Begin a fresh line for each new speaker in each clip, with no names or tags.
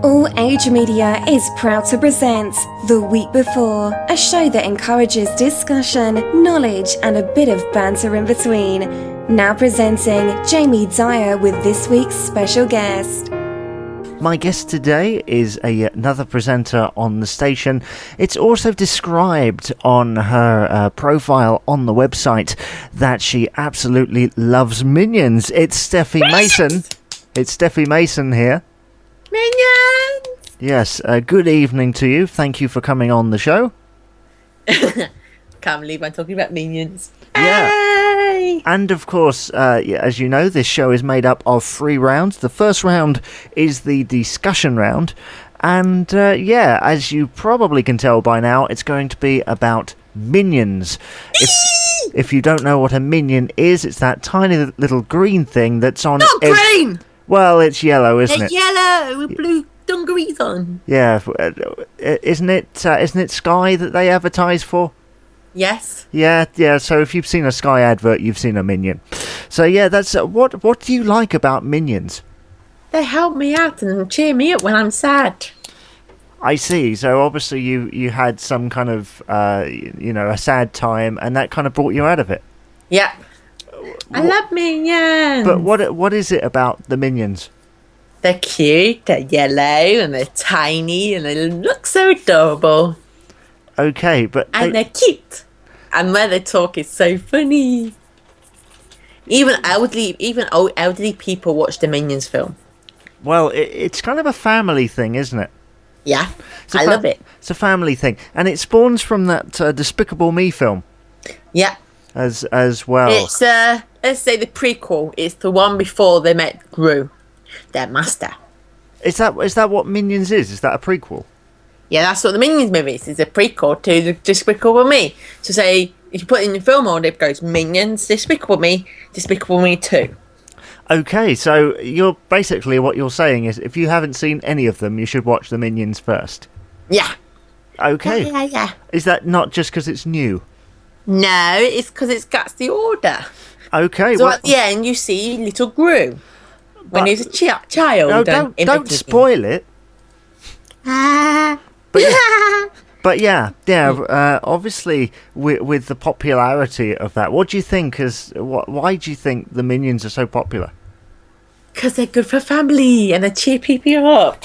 All Age Media is proud to present The Week Before, a show that encourages discussion, knowledge, and a bit of banter in between. Now presenting Jamie Dyer with this week's special guest.
My guest today is another presenter on the station. It's also described on her profile on the website that she absolutely loves Minions. It's Stephi Mason. It's Stephi Mason here.
Minions!
Yes, good evening to you. Thank you for coming on the show.
Can't believe I'm talking about Minions.
Yeah.
Hey!
And of course, as you know, this show is made up of 3 rounds. The first round is the discussion round. And as you probably can tell by now, it's going to be about minions. If you don't know what a minion is, it's that tiny little green thing that's on...
Not green!
Well, it's yellow, isn't
It's
it?
yellow with blue dungarees on.
Yeah, isn't it Sky that they advertise for?
Yes.
Yeah. So if you've seen a Sky advert, you've seen a minion. So yeah, that's what do you like about minions?
They help me out and cheer me up when I'm sad.
I see. So obviously you had some kind of a sad time, and that kind of brought you out of it.
Yep. I love Minions.
But what is it about the minions?
They're cute, they're yellow, and they're tiny, and they look so adorable.
Okay, but
And they're cute. And when they talk, it's so funny. Even elderly people watch the Minions film.
Well, it's kind of a family thing, isn't it?
Yeah, I love it.
It's a family thing, and it spawns from that Despicable Me film.
Yeah.
As well.
It's let's say the prequel. It's the one before they met Gru, their master.
Is that what Minions is? Is that a prequel?
Yeah, that's what the Minions movie is. It's a prequel to the Despicable Me. So say if you put it in your film order, it goes Minions, Despicable Me 2.
Okay, so you're basically what you're saying is if you haven't seen any of them, you should watch the Minions first.
Yeah.
Okay.
Yeah.
Is that not just because it's new?
No, it's because it's got the order.
Okay.
So at the end, you see little Gru when he's a child.
No, don't spoil it. But yeah. Obviously, with the popularity of that, what do you think? Why do you think the Minions are so popular?
Because they're good for family and they cheer people up.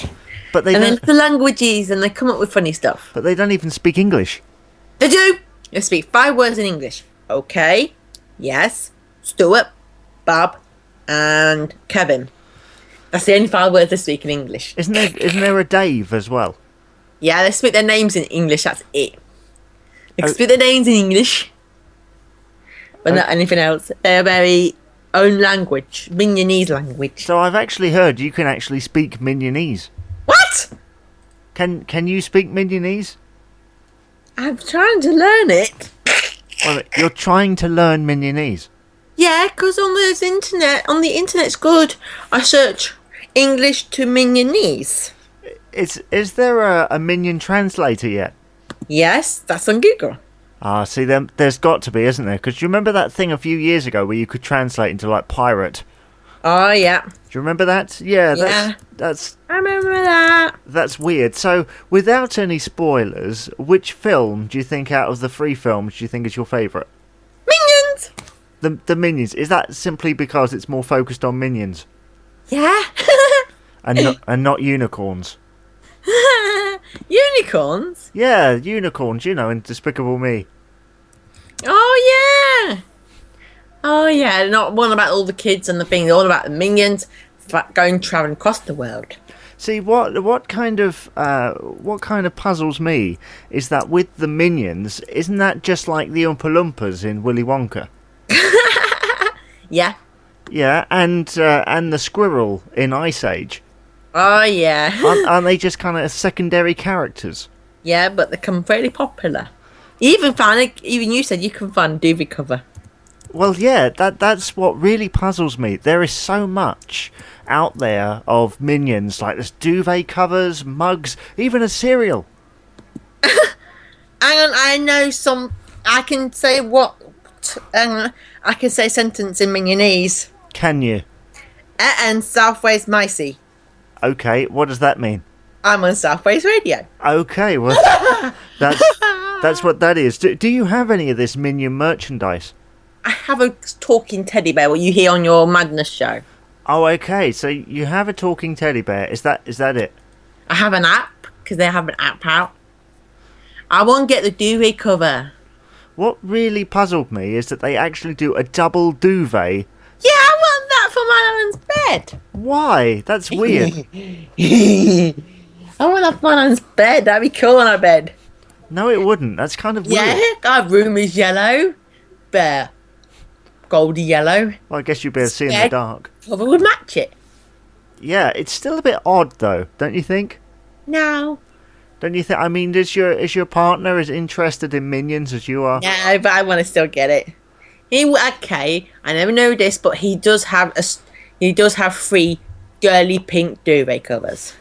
But they
and
don't.
then the languages and they come up with funny stuff.
But they don't even speak English.
They do. They speak 5 words in English. Okay. Yes. Stuart, Bob, and Kevin. That's the only 5 words they speak in English.
Isn't there a Dave as well?
Yeah, they speak their names in English. That's it. They speak their names in English, but not anything else. Their very own language, Minionese language.
So I've actually heard you can actually speak Minionese.
What?
Can you speak Minionese?
I'm trying to learn it.
Well, you're trying to learn Minionese.
Yeah, because on the internet's good. I search English to Minionese.
Is there a Minion translator yet?
Yes, that's on Google.
Ah, see, there's got to be, isn't there? Because you remember that thing a few years ago where you could translate into, like, pirate?
Oh, yeah.
Do you remember that? Yeah. That's
I remember that.
That's weird. So, without any spoilers, which film do you think out of the 3 films do you think is your favourite?
Minions!
The Minions. Is that simply because it's more focused on minions?
Yeah.
and not unicorns?
Unicorns?
Yeah, unicorns, in Despicable Me.
Oh, yeah. Not one about all the kids and the things, all about the minions traveling across the world.
See, what kind of puzzles me is that with the minions, isn't that just like the Oompa Loompas in Willy Wonka?
Yeah.
Yeah, and the squirrel in Ice Age.
Oh, yeah.
Aren't they just kind of secondary characters?
Yeah, but they become very popular. Even you said you can find a duvet cover.
Well, yeah, that's what really puzzles me. There is so much out there of minions, like there's duvet covers, mugs, even a cereal.
I know some. I can say I can say a sentence in Minionese.
Can you?
And Southways Micey.
Okay, what does that mean?
I'm on Southways Radio.
Okay, well, that's what that is. Do you have any of this Minion merchandise?
I have a talking teddy bear, what you hear on your Madness show.
Oh, okay. So you have a talking teddy bear. Is that it?
I have an app, because they have an app out. I won't get the duvet cover.
What really puzzled me is that they actually do a double duvet.
Yeah, I want that for my Alan's bed.
Why? That's weird.
I want that for my Alan's bed. That'd be cool on our bed.
No, it wouldn't. That's kind of weird.
Yeah, our room is yellow. Bear. Goldy yellow.
Well, I guess you'd be able to see in the dark.
Cover would match it.
Yeah, it's still a bit odd, though, don't you think?
No.
Don't you think? I mean, is your partner as interested in Minions as you are?
No, but I want to still get it. Okay, I never know this, but he does have 3 girly pink duvet covers.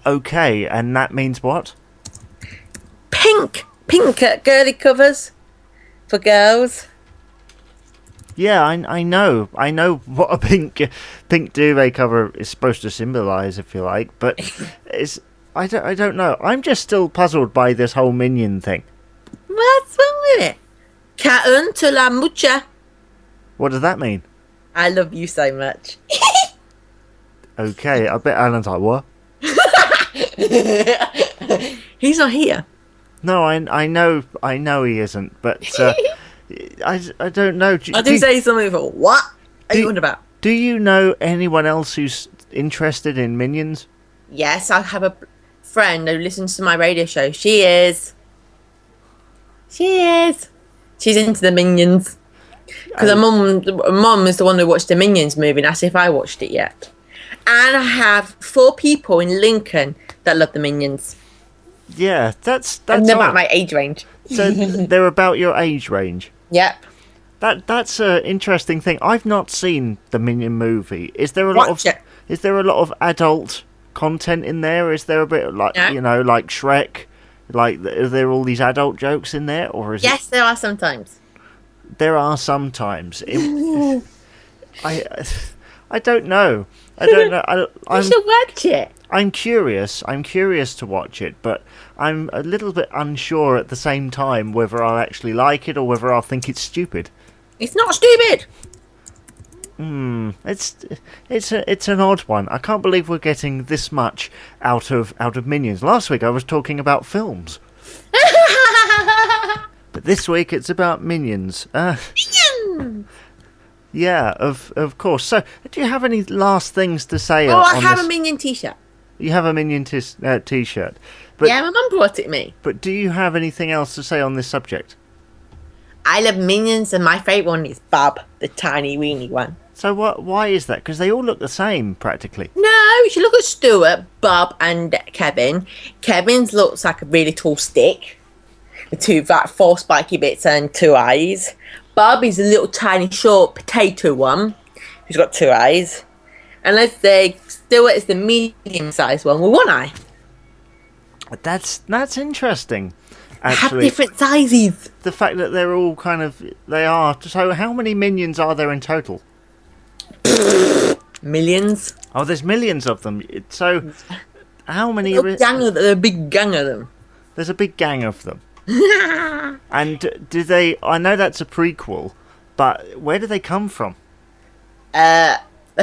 Okay, and that means what?
Pink girly covers for girls.
Yeah, I know what a pink duvet cover is supposed to symbolise, if you like, but I don't know. I'm just still puzzled by this whole Minion thing.
What's wrong with it? Caun to la mucha.
What does that mean?
I love you so much.
Okay, I bet Alan's like, what?
He's not here.
No, I know he isn't, but I don't know.
I do say something for what are you on about?
Do you know anyone else who's interested in Minions?
Yes, I have a friend who listens to my radio show. She is. She's into the Minions. Because her mum is the one who watched the Minions movie, and asked if I watched it yet. And I have 4 people in Lincoln that love the Minions.
Yeah, that's
and they're about my age range.
So they're about your age range.
Yep.
That's an interesting thing. I've not seen the Minion movie. Is there a lot of adult content in there? Is there a bit of like like Shrek? Like, are there all these adult jokes in there, or is
Yes, there are sometimes.
There are sometimes. I don't know. I don't know.
You should watch it.
I'm curious. I'm curious to watch it, but I'm a little bit unsure at the same time whether I'll actually like it or whether I'll think it's stupid.
It's not stupid.
It's an odd one. I can't believe we're getting this much out of Minions. Last week I was talking about films. But this week it's about Minions.
Minions!
Yeah, of course. So, do you have any last things to say?
I have a Minion t-shirt.
You have a Minion t-shirt. But,
yeah, my mum brought it me.
But do you have anything else to say on this subject?
I love Minions, and my favourite one is Bob, the tiny weeny one.
So why is that? Because they all look the same, practically.
No, you should look at Stuart, Bob, and Kevin. Kevin's looks like a really tall stick. The 2 4 spiky bits and 2 eyes. Bob is a little tiny short potato one who's got 2 eyes. And let's say Stuart is the medium-sized one with 1 eye.
That's interesting.
Actually, have different sizes.
The fact that they're all they are. So how many Minions are there in total?
Millions.
Oh, there's millions of them. So how many?
There's a big gang of them.
There's a big gang of them. And do they? I know that's a prequel, but where do they come from?
They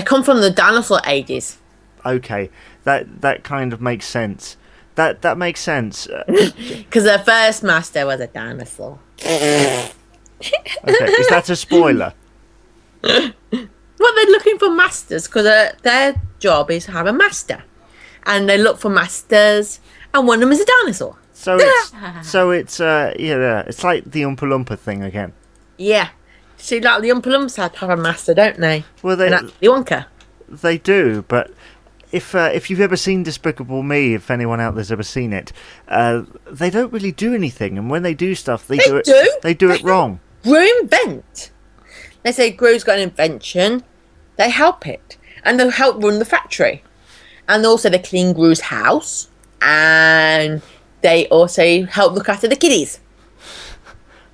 come from the dinosaur ages.
Okay, that kind of makes sense. That makes sense.
Because their first master was a dinosaur.
Okay, is that a spoiler?
Well, they're looking for masters because their job is to have a master, and they look for masters, and one of them is a dinosaur.
So it's it's like the Oompa Loompa thing again.
Yeah, see, like the Oompa Loompas have a master, don't they?
Well, they
Wonka.
They do, but if you've ever seen Despicable Me, if anyone out there's ever seen it, they don't really do anything, and when they do stuff, they do it wrong.
Gru invent. They say Gru's got an invention. They help it, and they help run the factory, and also they clean Gru's house, and they also help look after the kiddies.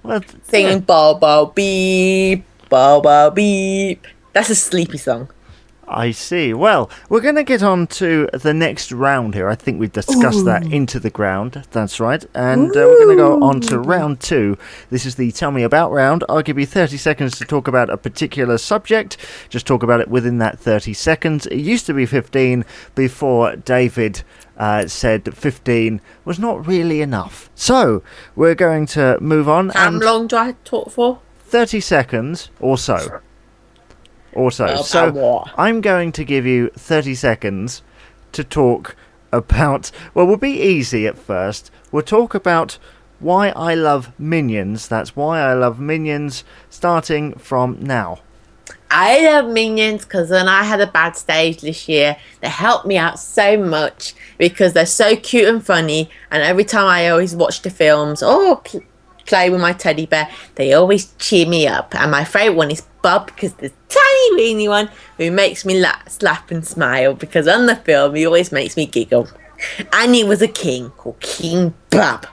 Well,
singing "Bow Bow Beep, Bow Bow Beep." That's a sleepy song.
I see. Well, we're going to get on to the next round here. I think we've discussed that into the ground. That's right. And we're going to go on to round 2. This is the Tell Me About round. I'll give you 30 seconds to talk about a particular subject. Just talk about it within that 30 seconds. It used to be 15 before David said 15 was not really enough. So, we're going to move on.
How long do I talk for?
30 seconds or so. So
what?
I'm going to give you 30 seconds to talk about... Well, we'll be easy at first. We'll talk about why I love Minions. That's why I love Minions, starting from now.
I love Minions because when I had a bad stage this year, they helped me out so much because they're so cute and funny. And every time I always watch the films or play with my teddy bear, they always cheer me up. And my favourite one is Bob, because the tiny weeny one who makes me laugh and smile, because on the film he always makes me giggle. And he was a king called King Bob.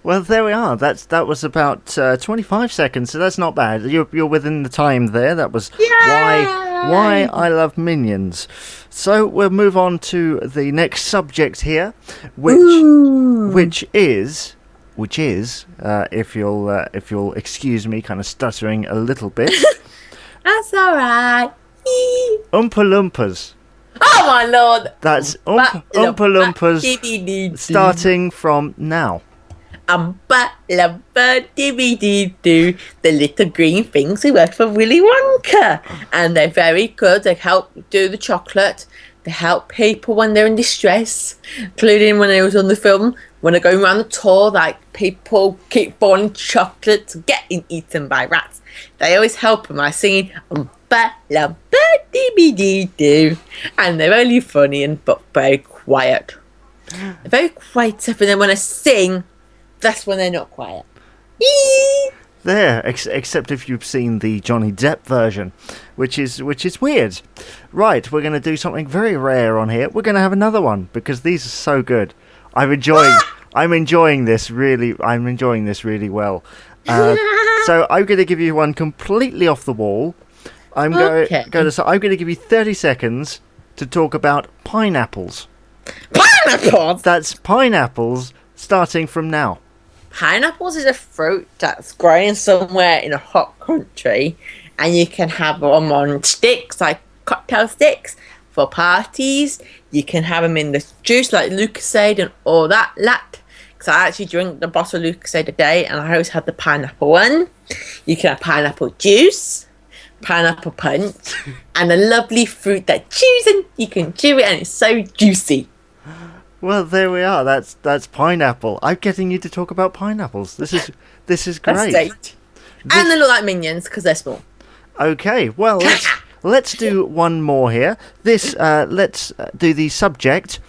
Well, there we are. That was about 25 seconds, so that's not bad. You're within the time there. That was why I love Minions. So we'll move on to the next subject here, which is if you'll excuse me, kind of stuttering a little bit.
That's all right.
Oompa Loompas.
Oh my lord!
That's Oompa Loompas, starting from now.
Oompa Loompa dee-dee-dee-doo. The little green things who work for Willy Wonka, and they're very good. They help do the chocolate. They help people when they're in distress, including when I was on the film. When they're going around the tour, like people keep falling chocolates, getting eaten by rats. They always help them by singing Oompa Loompa dee-dee-dee-doo. And they're really funny but very quiet. They're very quiet, except for then when I sing, that's when they're not quiet.
There, except if you've seen the Johnny Depp version, which is weird. Right, we're going to do something very rare on here. We're going to have another one because these are so good. I'm enjoying this really well. So I'm going to give you one completely off the wall. I'm going to give you 30 seconds to talk about pineapples.
Pineapples?
That's pineapples starting from now.
Pineapples is a fruit that's growing somewhere in a hot country, and you can have them on sticks, like cocktail sticks, for parties. You can have them in the juice, like Lucozade and all that. Because I actually drink the bottle of Lucozade a day, and I always have the pineapple one. You can have pineapple juice, pineapple punch, and a lovely fruit that chews, and you can chew it, and it's so juicy.
Well, there we are. That's pineapple. I'm getting you to talk about pineapples. This is great.
That's great. And they look like Minions because they're small.
Okay, well let's do one more here. Let's do the subject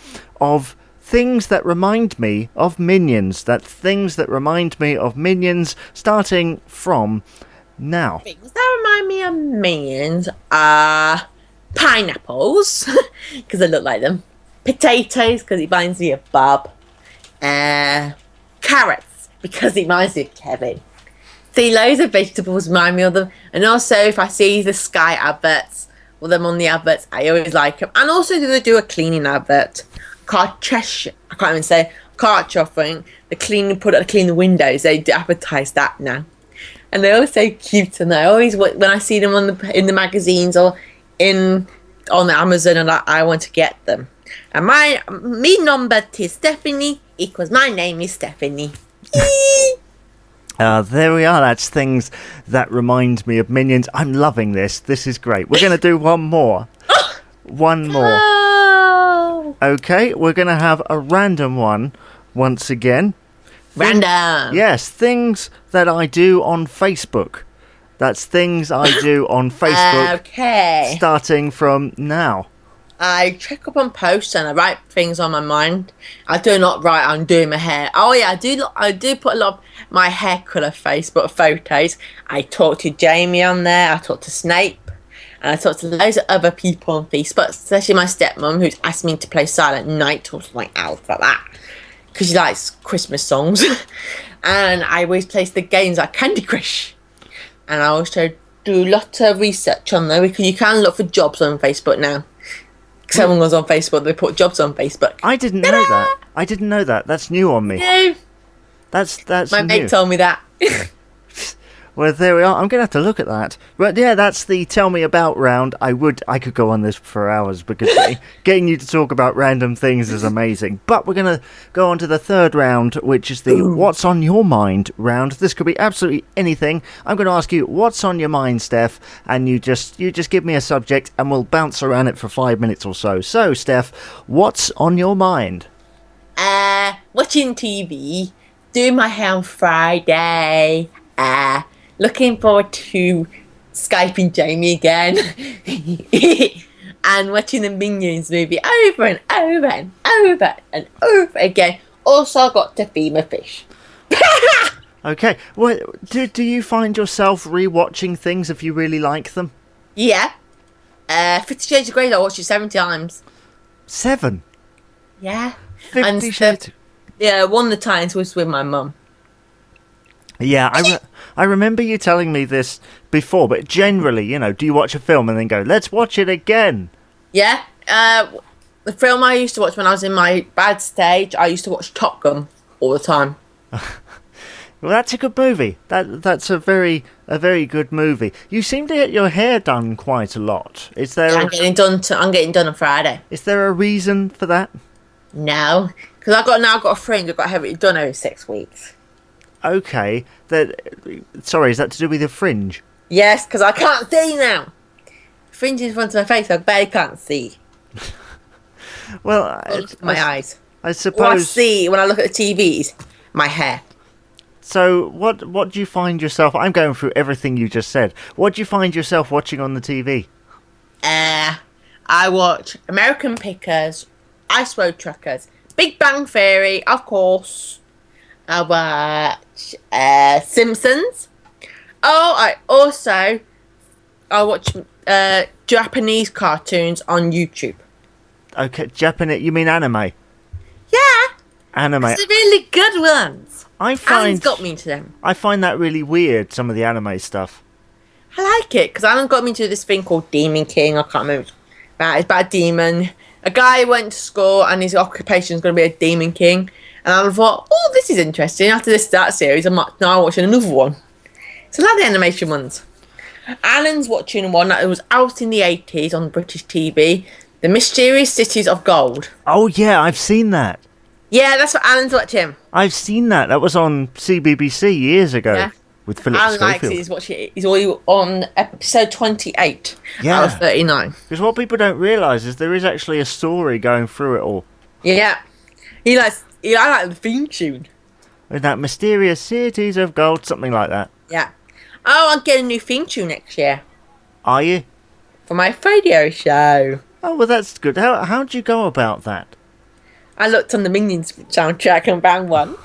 of things that remind me of Minions. That things that remind me of Minions, starting from now.
Things that remind me of Minions are pineapples because they look like them. Potatoes, because it reminds me of Bob. Carrots, because it reminds me of Kevin. See, loads of vegetables remind me of them. And also, if I see the Sky adverts, or them on the adverts, I always like them. And also, they do a cleaning advert. Karchesh, I can't even say, Karch offering, the clean the windows. They advertise that now. And they're all so cute. And I always, when I see them in the magazines or on the Amazon, and I want to get them. And me number is Stephanie, because my name is Stephanie.
There we are. That's things that remind me of Minions. I'm loving this. This is great. We're going to do one more. One more.
Oh.
Okay, we're going to have a random one once again.
Random.
Yes, things that I do on Facebook. That's things I do on Facebook.
Okay.
Starting from now.
I check up on posts and I write things on my mind. I do not write on doing my hair. Oh yeah, I do put a lot of my hair colour Facebook photos. I talk to Jamie on there. I talk to Snape, and I talk to loads of other people on Facebook, especially my stepmom, who's asked me to play Silent Night or something else like that, because she likes Christmas songs. And I always play the games like Candy Crush, and I also do a lot of research on there because you can look for jobs on Facebook now. Someone was on Facebook, they put jobs on Facebook.
I didn't know that. I didn't know that. That's new on me.
No.
That's
My
new.
mate told me that.
Well, there we are. I'm going to have to look at that. But yeah, that's the Tell Me About round. I could go on this for hours because getting you to talk about random things is amazing. But we're going to go on to the third round, which is the What's on Your Mind round. This could be absolutely anything. I'm going to ask you, what's on your mind, Steph? And you just give me a subject and we'll bounce around it for 5 minutes or so. So, Steph, what's on your mind?
Watching TV, doing my hair on Friday, looking forward to Skyping Jamie again and watching the Minions movie over and over and over and over again. Also, I got to feed my fish.
Okay. Well, do you find yourself rewatching things if you really like them?
Yeah. 50 Shades of Grey, I watched it 7 times.
7?
Yeah.
50 Shades.
Yeah, one of the times was with my mum.
Yeah, I remember you telling me this before, but generally, do you watch a film and then go, let's watch it again?
Yeah. The film I used to watch when I was in my bad stage, I used to watch Top Gun all the time.
Well, that's a good movie. That's a very good movie. You seem to get your hair done quite a lot. Is there?
I'm getting done on Friday.
Is there a reason for that?
No, because I've got a fringe. I've got to have it done every 6 weeks.
Okay. Sorry, is that to do with your fringe?
Yes, because I can't see now. Fringe in front of my face, I barely can't see.
Well,
my eyes.
I suppose.
What I see when I look at the TV is my hair.
So, what do you find yourself? I'm going through everything you just said. What do you find yourself watching on the TV?
I watch American Pickers, Ice Road Truckers, Big Bang Theory, of course. I watch Simpsons. Oh, I watch Japanese cartoons on YouTube.
Okay, Japanese. You mean anime?
Yeah,
Anime.
it's really good ones.
Alan's
got me into them.
I find that really weird. Some of the anime stuff.
I like it because Alan got me into this thing called Demon King. I can't remember. It's about a demon. A guy went to school and his occupation is going to be a demon king. And I thought, oh, this is interesting. After that series, I'm now watching another one. So I like the animation ones. Alan's watching one that was out in the 80s on British TV. The Mysterious Cities of Gold.
Oh yeah, I've seen that.
Yeah, that's what Alan's watching.
I've seen that. That was on CBBC years ago. Yeah. With Philip
Alan
Schofield.
likes it. He's watching it. He's already on episode 28 out of 39.
Because what people don't realise is there is actually a story going through it all.
Yeah. I like the theme tune.
With that Mysterious Cities of Gold, something like that.
Yeah. Oh, I'm getting a new theme tune next year.
Are you?
For my radio show.
Oh, well, that's good. How'd you go about that?
I looked on the Minions soundtrack and found one.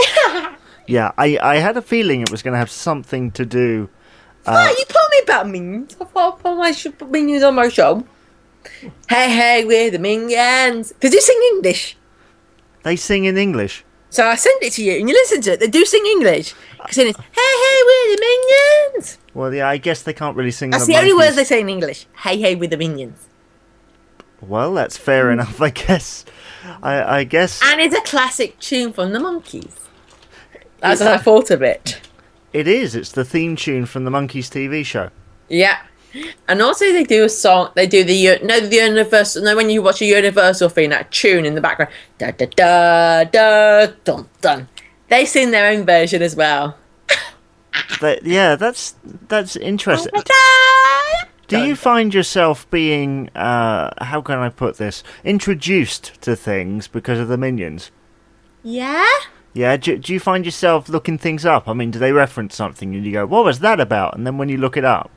Yeah, I had a feeling it was going to have something to do...
you told me about Minions. I thought I should put Minions on my show. Hey, we're the Minions. Because they sing English.
They sing in English?
So I send it to you and you listen to it. They do sing English. Because it's, hey, we're the Minions.
Well, yeah, I guess they can't really sing
That's the only words they say in English. Hey, we're the Minions.
Well, that's fair enough, I guess. I guess...
And it's a classic tune from the Monkees. That's what I thought of it.
It is. It's the theme tune from the Monkees TV show.
Yeah. And also they do a song, they do the Universal, when you watch a Universal thing, that tune in the background, da da da da dun dun. They sing their own version as well.
Yeah, that's interesting. Do you find yourself being, how can I put this, introduced to things because of the Minions?
Yeah?
Yeah, do you find yourself looking things up? I mean, do they reference something and you go, what was that about? And then when you look it up,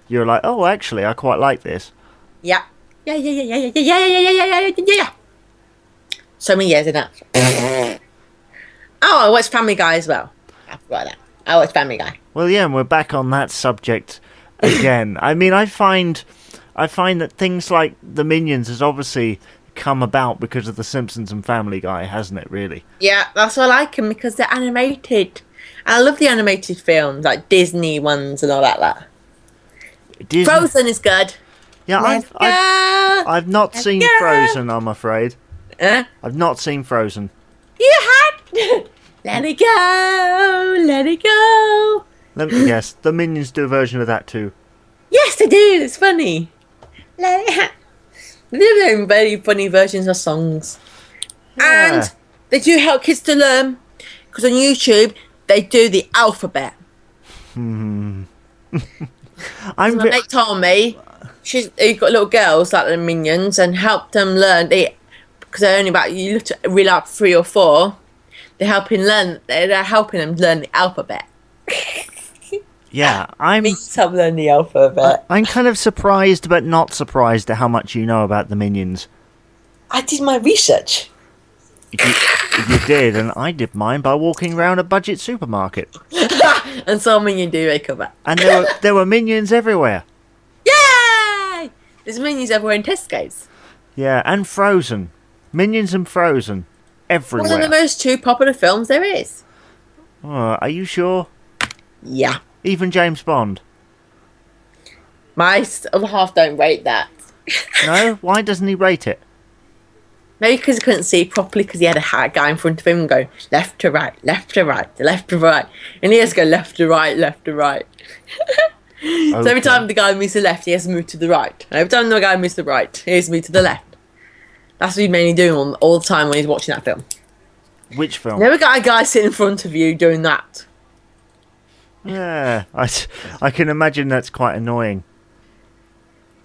you're like, oh, actually, I quite like this.
Yeah. Yeah. So many years in that. Oh, I watch Family Guy as well. I forgot that. I watch Family Guy.
Well, yeah, and we're back on that subject again. I mean, I find that things like the Minions has obviously come about because of The Simpsons and Family Guy, hasn't it, really?
Yeah, that's why I like them, because they're animated. And I love the animated films, like Disney ones and all that.
Disney.
Frozen is good.
Yeah, I've not seen Frozen, I'm afraid. I've not seen Frozen.
You had. Let it go. Let it go.
Let me guess. The Minions do a version of that too.
Yes, they do. It's funny. Let it ha- They're doing very funny versions of songs.
Yeah.
And they do help kids to learn. Because on YouTube, they do the alphabet.
I'm
My mate told me he got little girls like the Minions and helped them learn. Because they're only about, you look to read up 3 or 4. They're helping them learn the alphabet.
Yeah, I'm
learn the alphabet.
I'm kind of surprised, but not surprised at how much you know about the Minions.
I did my research.
You did, and I did mine by walking around a budget supermarket.
And so Minion do make up.
And there were Minions everywhere.
Yay! There's Minions everywhere in Tesco's.
Yeah, and Frozen. Minions and Frozen. Everywhere.
One of the most 2 popular films there is.
Oh, are you sure?
Yeah.
Even James Bond?
My other half don't rate that.
No? Why doesn't he rate it?
Maybe because he couldn't see properly because he had a guy in front of him and go left to right, left to right, left to right. And he has to go left to right, left to right. So every time the guy moves to the left, he has to move to the right. And every time the guy moves to the right, he has to move to the left. That's what he's mainly doing all the time when he's watching that film.
Which film?
Never got a guy sitting in front of you doing that.
Yeah, I can imagine that's quite annoying.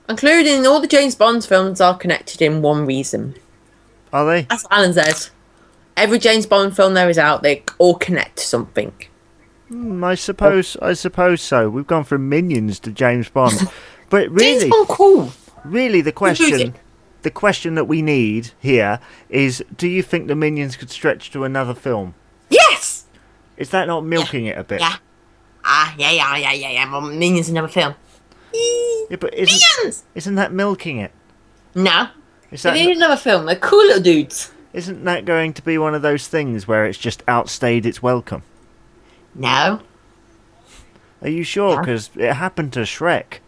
Including all the James Bond films are connected in one reason.
Are they?
That's what Alan says. Every James Bond film there is out, they all connect to something.
I suppose so. We've gone from Minions to James Bond. But really,
James Bond cool.
Really the question that we need here is, do you think the Minions could stretch to another film?
Yes!
Is that not milking it a bit?
Yeah. Yeah. Well, Minions another film.
Yeah, but
Minions!
Isn't that milking it?
No.
Is
They
that
need another film. They're cool little dudes.
Isn't that going to be one of those things where it's just outstayed its welcome?
No.
Are you sure? Because it happened to Shrek.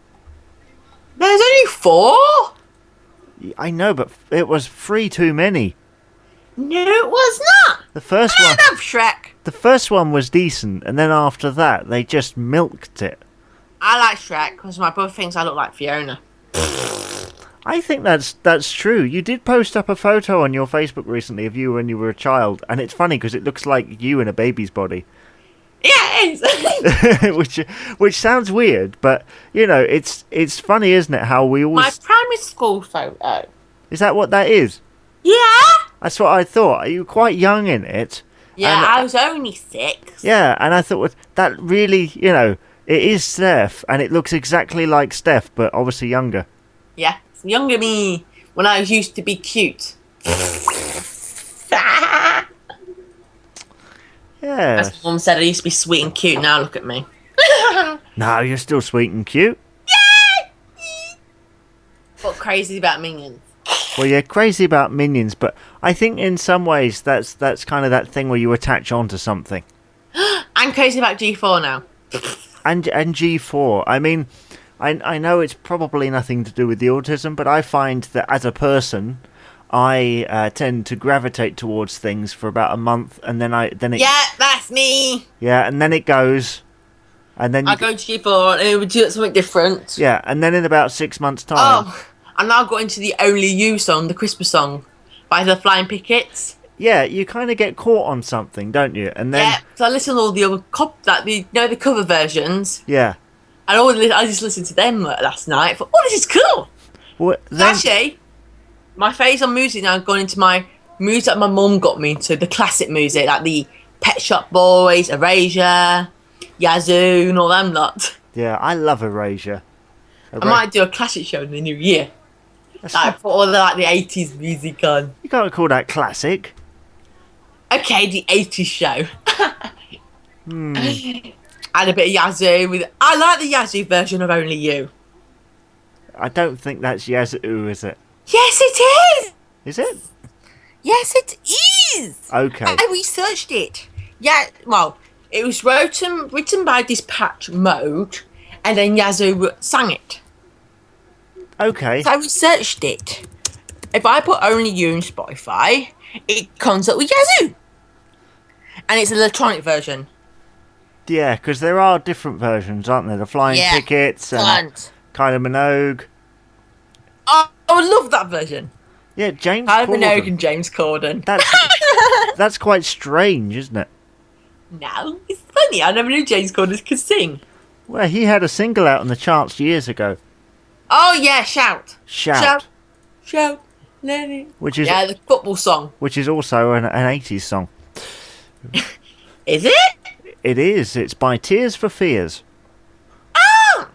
There's only 4?
I know, but it was 3 too many.
No, it was not.
The first one.
I love Shrek.
The first one was decent, and then after that, they just milked it.
I like Shrek because my brother thinks I look like Fiona.
I think that's true. You did post up a photo on your Facebook recently of you when you were a child, and it's funny because it looks like you in a baby's body.
Yeah, it is.
which sounds weird, but you know, it's funny, isn't it? How we always.
My primary school photo.
Is that what that is?
Yeah.
That's what I thought. You were quite young in it.
Yeah,
and,
I was only 6.
Yeah, and I thought, well, that really, you know, it is Steph, and it looks exactly like Steph, but obviously younger.
Yeah, it's younger me when I used to be cute.
Yeah.
As Mum said, I used to be sweet and cute. Now look at me.
No, you're still sweet and cute.
What crazy about Minions?
Well, you're crazy about Minions, but I think in some ways that's kind of that thing where you attach onto something.
I'm crazy about G4 now.
And G4. I mean, I know it's probably nothing to do with the autism, but I find that as a person, I tend to gravitate towards things for about a month, and then it.
Yeah, that's me.
Yeah, and then it goes, and then
I go to G4 and it would do something different.
Yeah, and then in about 6 months' time.
Oh, I now got into the Only You song, the Christmas song, by the Flying Pickets.
Yeah, you kind of get caught on something, don't you? And then
Yeah, so I listen to all the other the cover versions.
Yeah.
And I just listened to them last night. I thought, oh, this is cool.
Well,
Actually, my phase on music now has gone into my music that my mum got me into, the classic music, like the Pet Shop Boys, Erasure, Yazoo, and all them lot.
Yeah, I love Erasure.
I might do a classic show in the new year. Like, put all the 80s music on.
You can't call that classic.
Okay, the 80s show. Add a bit of Yazoo. I like the Yazoo version of Only You.
I don't think that's Yazoo, is it?
Yes, it is!
Is it?
Yes, it is!
Okay.
I researched it. Yeah, well, it was written by Dispatch Mode, and then Yazoo sang it.
Okay.
So I researched it. If I put Only You in Spotify, it comes up with Yazoo. And it's an electronic version.
Yeah, because there are different versions, aren't there? The Flying Tickets and Kylie Minogue.
Oh, I would love that version.
Yeah, James
Kylie
Corden.
Minogue and James Corden.
That's quite strange, isn't it?
No, it's funny. I never knew James Corden could sing.
Well, he had a single out on the charts years ago.
Oh, yeah, Shout.
Shout.
Let it.
Which is,
the football song.
Which is also an 80s song.
Is it?
It is. It's by Tears for Fears.
Ah!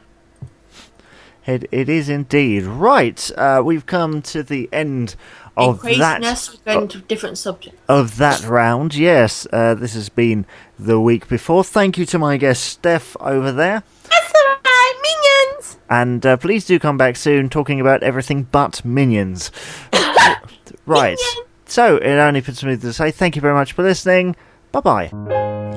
It is indeed. Right, we've come to the end of that.
We're going to different subjects.
Of that round, yes. This has been the week before. Thank you to my guest, Steph, over there.
That's alright, Minions!
And please do come back soon talking about everything but Minions. Right.
Minions.
So, it only puts me to say thank you very much for listening. Bye-bye.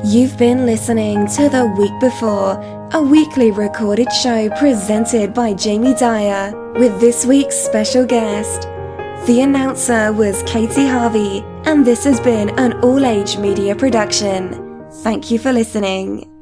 You've been listening to The Week Before, a weekly recorded show presented by Jamie Dyer, with this week's special guest. The announcer was Katie Harvey, and this has been an all-age media production. Thank you for listening.